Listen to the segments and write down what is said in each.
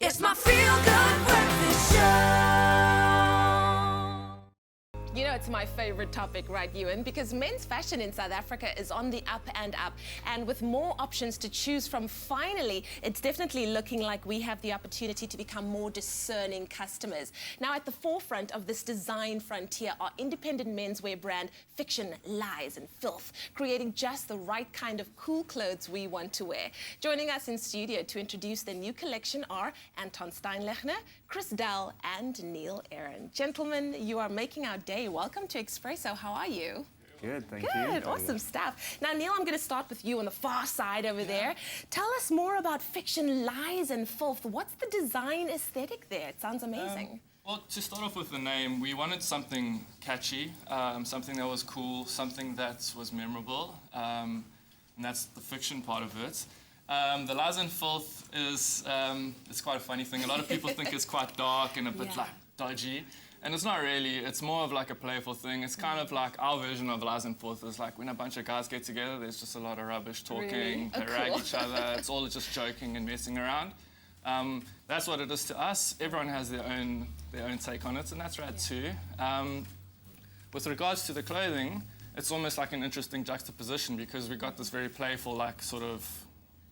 It's my feel-good breakfast show. You know, it's my favorite topic, right, Ewan? Because men's fashion in South Africa is on the up and up. And with more options to choose from, finally, it's definitely looking like we have the opportunity to become more discerning customers. Now, at the forefront of this design frontier are independent menswear brand Fiction, Lies and Filth, creating just the right kind of cool clothes we want to wear. Joining us in studio to introduce the new collection are Anton Steinlechner, Chris Dell and Neil Aaron. Gentlemen, you are making our day. Welcome to Expresso. How are you? Good, thank you. Good, awesome stuff. Now, Neil, I'm going to start with you on the far side over there. Tell us more about Fiction, Lies and Filth. What's the design aesthetic there? It sounds amazing. Well, to start off with the name, we wanted something catchy, something that was cool, something that was memorable, and that's the fiction part of it. The Lies and Filth is it's quite a funny thing. A lot of people think it's quite dark and a bit like dodgy, and it's not really. It's more of like a playful thing. It's kind of like our version of Lies and Filth is like when a bunch of guys get together, there's just a lot of rubbish talking, they rag each other, it's all just joking and messing around. That's what it is to us. Everyone has their own take on it, and that's rad too. With regards to the clothing, it's almost like an interesting juxtaposition because we got this very playful, like sort of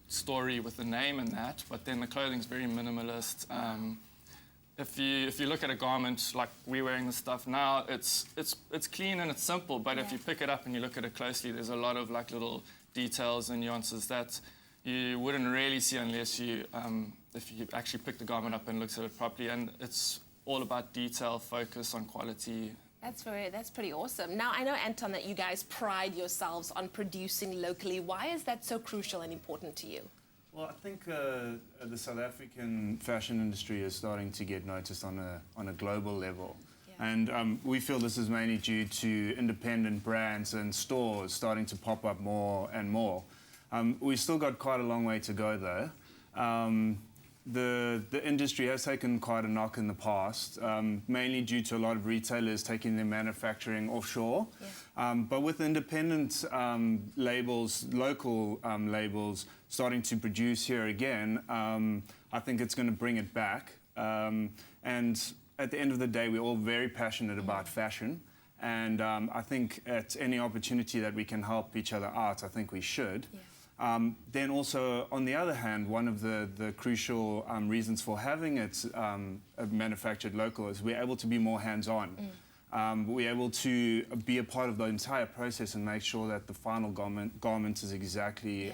story with the name and that, but then the clothing's very minimalist. If you look at a garment like we're wearing this stuff now, it's clean and it's simple, but if you pick it up and you look at it closely, there's a lot of like little details and nuances that you wouldn't really see unless you if you actually pick the garment up and looked at it properly. And it's all about detail, focus on quality. That's pretty awesome. Now, I know, Anton, that you guys pride yourselves on producing locally. Why is that so crucial and important to you? Well, I think the South African fashion industry is starting to get noticed on a global level. And we feel this is mainly due to independent brands and stores starting to pop up more and more. We've still got quite a long way to go, though. The industry has taken quite a knock in the past, mainly due to a lot of retailers taking their manufacturing offshore. But with independent labels, local labels starting to produce here again, I think it's going to bring it back. And at the end of the day, we're all very passionate about fashion. And I think at any opportunity that we can help each other out, I think we should. Then also, on the other hand, one of the crucial reasons for having it manufactured local is we're able to be more hands-on. We're able to be a part of the entire process and make sure that the final garment is exactly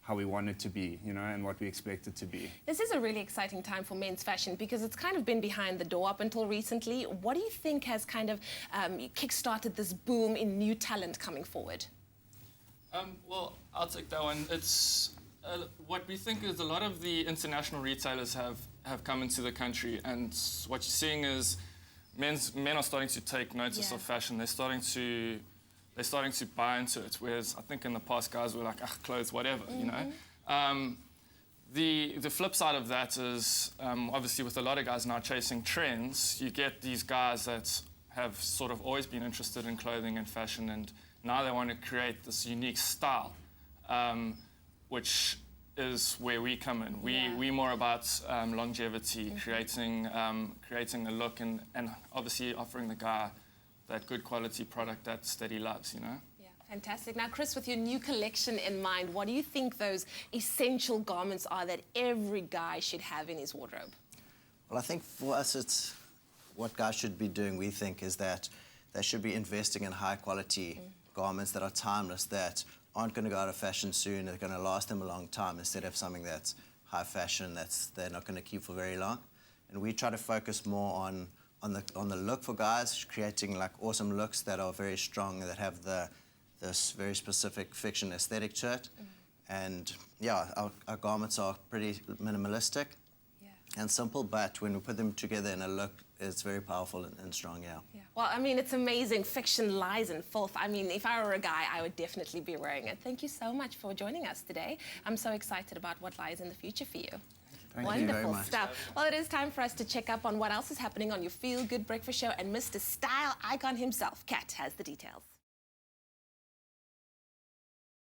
how we want it to be, you know, and what we expect it to be. This is a really exciting time for men's fashion because it's kind of been behind the door up until recently. What do you think has kind of kick-started this boom in new talent coming forward? Well, I'll take that one. It's what we think is a lot of the international retailers have come into the country, and what you're seeing is men are starting to take notice of fashion. They're starting to buy into it. Whereas I think in the past, guys were like, clothes, whatever, you know. The flip side of that is obviously with a lot of guys now chasing trends, you get these guys that have sort of always been interested in clothing and fashion, and now they want to create this unique style, which is where we come in. We're more about longevity, creating a look, and obviously offering the guy that good quality product that he loves, you know? Yeah, fantastic. Now, Chris, with your new collection in mind, what do you think those essential garments are that every guy should have in his wardrobe? Well, I think for us, it's what guys should be doing, we think, is that they should be investing in high-quality garments that are timeless, that aren't going to go out of fashion soon, they're going to last them a long time, instead of something that's high fashion, they're not going to keep for very long. And we try to focus more on the look for guys, creating like awesome looks that are very strong, that have this very specific fiction aesthetic to it. And yeah, our garments are pretty minimalistic and simple, but when we put them together in a look, it's very powerful and strong, yeah. Well, I mean, it's amazing. Fiction, Lies and Filth. I mean, if I were a guy, I would definitely be wearing it. Thank you so much for joining us today. I'm so excited about what lies in the future for you. Thank you very much. Stuff. Well, it is time for us to check up on what else is happening on your Feel Good Breakfast Show, and Mr. Style Icon himself, Kat, has the details.